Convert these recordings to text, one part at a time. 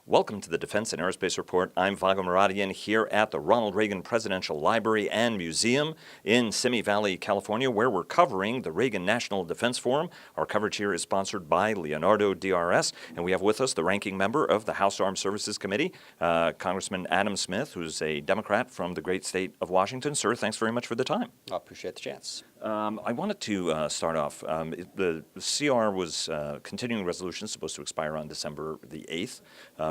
Welcome to the Defense and Aerospace Report. I'm Vago Muradian here at the Ronald Reagan Presidential Library and Museum in Simi Valley, California, where we're covering the Reagan National Defense Forum. Our coverage here is sponsored by Leonardo DRS, and we have with us the ranking member of the House Armed Services Committee, Congressman Adam Smith, who's a Democrat from the great state of Washington. Sir, thanks very much for the time. I appreciate the chance. I wanted to start off. The CR was continuing resolution supposed to expire on December the 8th.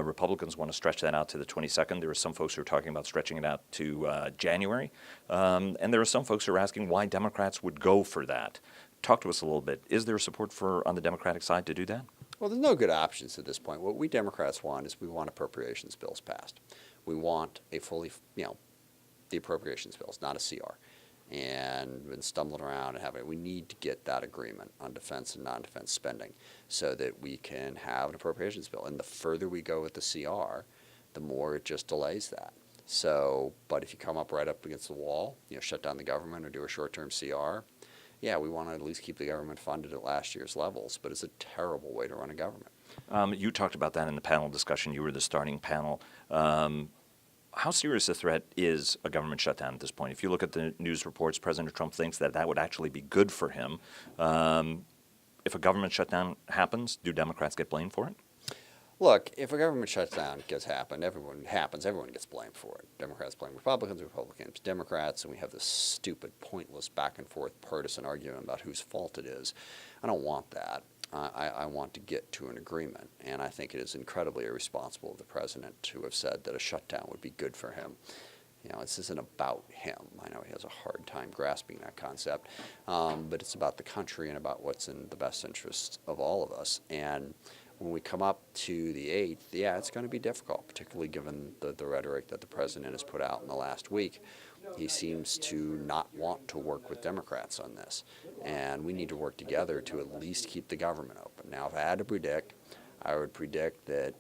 Republicans want to stretch that out to the 22nd. There are some folks who are talking about stretching it out to January. And there are some folks who are asking why Democrats would go for that. Talk to us a little bit. Is there support on the Democratic side to do that? Well, there's no good options at this point. What we Democrats want is we want appropriations bills passed. We want a fully, the appropriations bills, not a CR. And been stumbling around and having it. We need to get that agreement on defense and non-defense spending so that we can have an appropriations bill. And the further we go with the CR, the more it just delays that. So, but if you come up right up against the wall, shut down the government or do a short-term CR, yeah, we want to at least keep the government funded at last year's levels, but it's a terrible way to run a government. You talked about that in the panel discussion. You were the starting panel. How serious a threat is a government shutdown at this point? If you look at the news reports, President Trump thinks that would actually be good for him. If a government shutdown happens, do Democrats get blamed for it? Look, if a government shutdown everyone gets blamed for it. Democrats blame Republicans, Republicans Democrats, and we have this stupid, pointless back and forth partisan argument about whose fault it is. I don't want that. I want to get to an agreement, and I think it is incredibly irresponsible of the president to have said that a shutdown would be good for him. This isn't about him. I know he has a hard time grasping that concept, but it's about the country and about what's in the best interest of all of us. And when we come up to the 8th, yeah, it's going to be difficult, particularly given the rhetoric that the president has put out in the last week. He seems to not want to work with Democrats on this, and we need to work together to at least keep the government open. Now, if I had to predict, I would predict that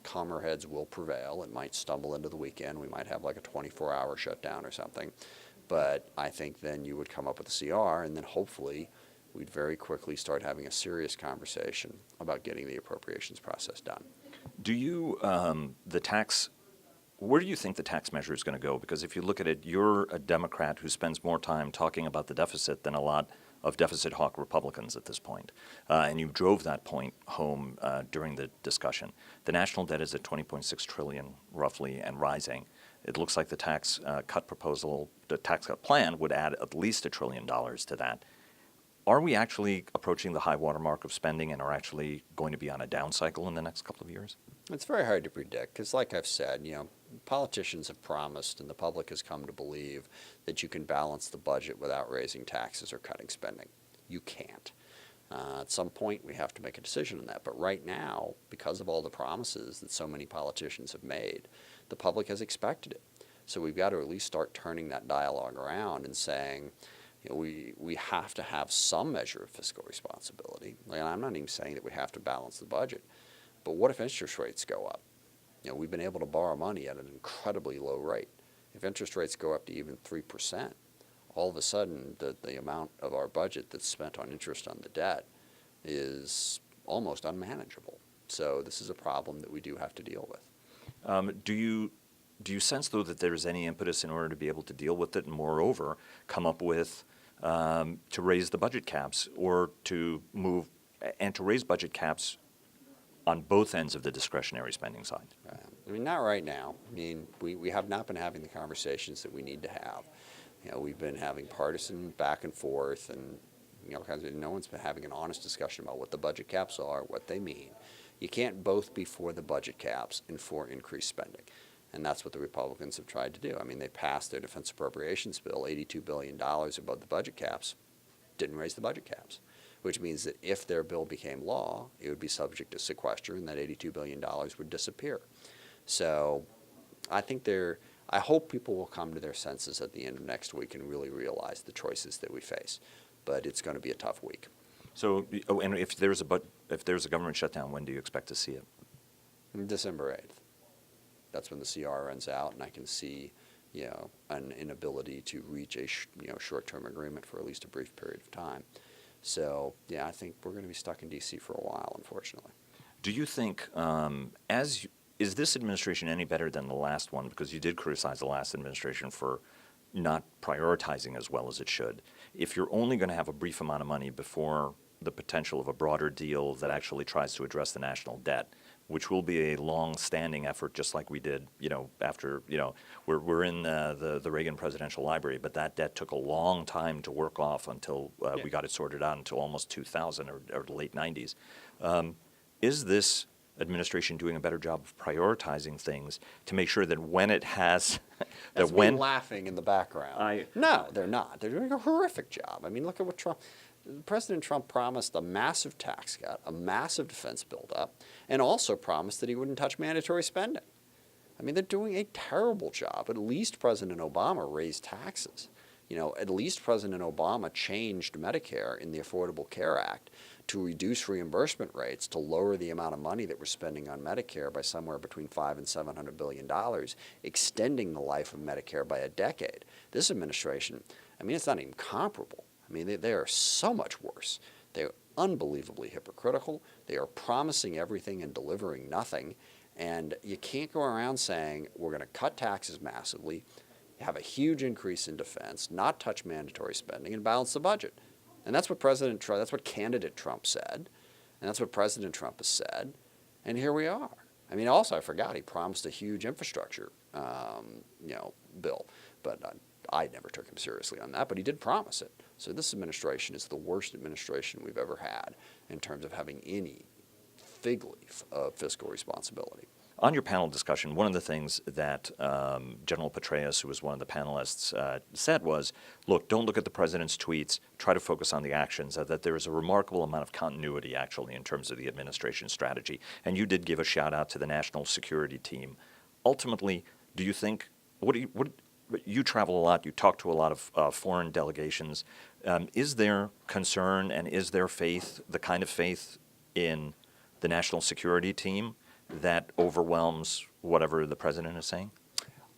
calmer heads will prevail. It might stumble into the weekend. We might have like a 24-hour shutdown or something, but I think then you would come up with a CR, and then hopefully we'd very quickly start having a serious conversation about getting the appropriations process done. Do you, where do you think the tax measure is going to go? Because if you look at it, you're a Democrat who spends more time talking about the deficit than a lot of deficit hawk Republicans at this point. And you drove that point home during the discussion. The national debt is at $20.6 trillion roughly and rising. It looks like the tax cut plan would add at least $1 trillion to that. Are we actually approaching the high water mark of spending and are actually going to be on a down cycle in the next couple of years? It's very hard to predict because, like I've said, politicians have promised and the public has come to believe that you can balance the budget without raising taxes or cutting spending. You can't. At some point, we have to make a decision on that. But right now, because of all the promises that so many politicians have made, the public has expected it. So we've got to at least start turning that dialogue around and saying, we have to have some measure of fiscal responsibility. And I'm not even saying that we have to balance the budget. But what if interest rates go up? We've been able to borrow money at an incredibly low rate. If interest rates go up to even 3%, all of a sudden the amount of our budget that's spent on interest on the debt is almost unmanageable. So this is a problem that we do have to deal with. Do you sense, though, that there's any impetus in order to be able to deal with it and, moreover, come up with to raise the budget caps or to raise budget caps on both ends of the discretionary spending side? Not right now. We have not been having the conversations that we need to have. We've been having partisan back and forth, and no one's been having an honest discussion about what the budget caps are, what they mean. You can't both be for the budget caps and for increased spending. And that's what the Republicans have tried to do. They passed their defense appropriations bill, $82 billion above the budget caps, didn't raise the budget caps, which means that if their bill became law, it would be subject to sequester and that $82 billion would disappear. So I hope people will come to their senses at the end of next week and really realize the choices that we face. But it's going to be a tough week. So, and if there's a government shutdown, when do you expect to see it? December 8th. That's when the CR runs out, and I can see, an inability to reach a short-term agreement for at least a brief period of time. So, yeah, I think we're going to be stuck in D.C. for a while, unfortunately. Do you think, as is this administration any better than the last one? Because you did criticize the last administration for not prioritizing as well as it should. If you're only going to have a brief amount of money before the potential of a broader deal that actually tries to address the national debt, which will be a long-standing effort, just like we did, after, we're in the Reagan Presidential Library, but that debt took a long time to work off until we got it sorted out until almost 2000 or the late 90s. Is this administration doing a better job of prioritizing things to make sure that when it has That's me laughing in the background. No, they're not. They're doing a horrific job. I mean, look at what President Trump promised: a massive tax cut, a massive defense buildup, and also promised that he wouldn't touch mandatory spending. I mean, they're doing a terrible job. At least President Obama raised taxes. At least President Obama changed Medicare in the Affordable Care Act to reduce reimbursement rates, to lower the amount of money that we're spending on Medicare by somewhere between $500 and $700 billion, extending the life of Medicare by a decade. This administration, I mean, it's not even comparable. I mean, they are so much worse. They're unbelievably hypocritical. They are promising everything and delivering nothing. And you can't go around saying we're going to cut taxes massively, have a huge increase in defense, not touch mandatory spending, and balance the budget. And that's what that's what candidate Trump said, and that's what President Trump has said, and here we are. I mean, also I forgot he promised a huge infrastructure, bill, but I never took him seriously on that. But he did promise it. So this administration is the worst administration we've ever had in terms of having any fig leaf of fiscal responsibility. On your panel discussion, one of the things that General Petraeus, who was one of the panelists, said was, look, don't look at the president's tweets, try to focus on the actions, that there is a remarkable amount of continuity, actually, in terms of the administration strategy. And you did give a shout-out to the national security team. Ultimately, do you think, you travel a lot, you talk to a lot of foreign delegations. Is there concern and is there faith, the kind of faith in the national security team that overwhelms whatever the president is saying?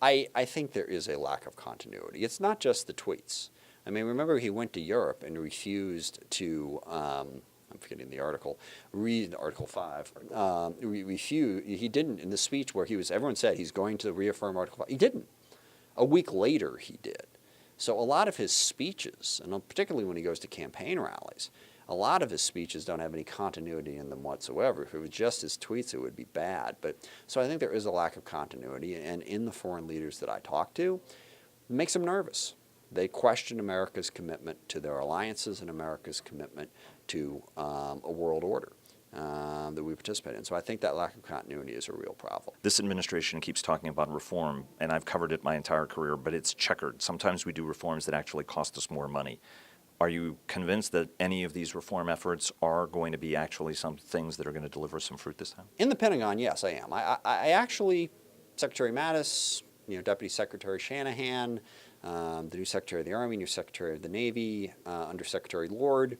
I think there is a lack of continuity. It's not just the tweets. I mean, remember he went to Europe and refused to, I'm forgetting the article, read Article 5. He didn't, in the speech where everyone said he's going to reaffirm Article 5. He didn't. A week later he did. So a lot of his speeches, and particularly when he goes to campaign rallies, a lot of his speeches don't have any continuity in them whatsoever. If it was just his tweets, it would be bad. So I think there is a lack of continuity, and in the foreign leaders that I talk to, it makes them nervous. They question America's commitment to their alliances and America's commitment to a world order that we participate in. So I think that lack of continuity is a real problem. This administration keeps talking about reform, and I've covered it my entire career, but it's checkered. Sometimes we do reforms that actually cost us more money. Are you convinced that any of these reform efforts are going to be actually some things that are going to deliver some fruit this time? In the Pentagon, yes, I am. I actually, Secretary Mattis, Deputy Secretary Shanahan, the new Secretary of the Army, new Secretary of the Navy, Undersecretary Lord,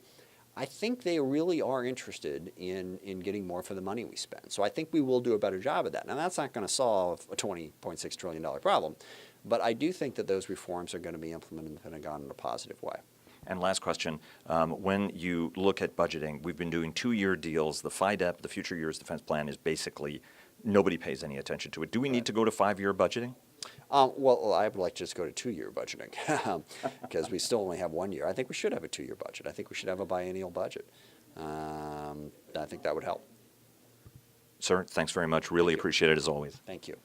I think they really are interested in getting more for the money we spend. So I think we will do a better job of that. Now, that's not going to solve a $20.6 trillion problem, but I do think that those reforms are going to be implemented in the Pentagon in a positive way. And last question, when you look at budgeting, we've been doing 2-year deals. The FYDP, the Future Years Defense Plan, is basically nobody pays any attention to it. Do we need to go to 5-year budgeting? Well, I would like to just go to 2-year budgeting because we still only have 1 year. I think we should have a 2-year budget. I think we should have a biennial budget. I think that would help. Sir, thanks very much. Really appreciate it as always. Thank you.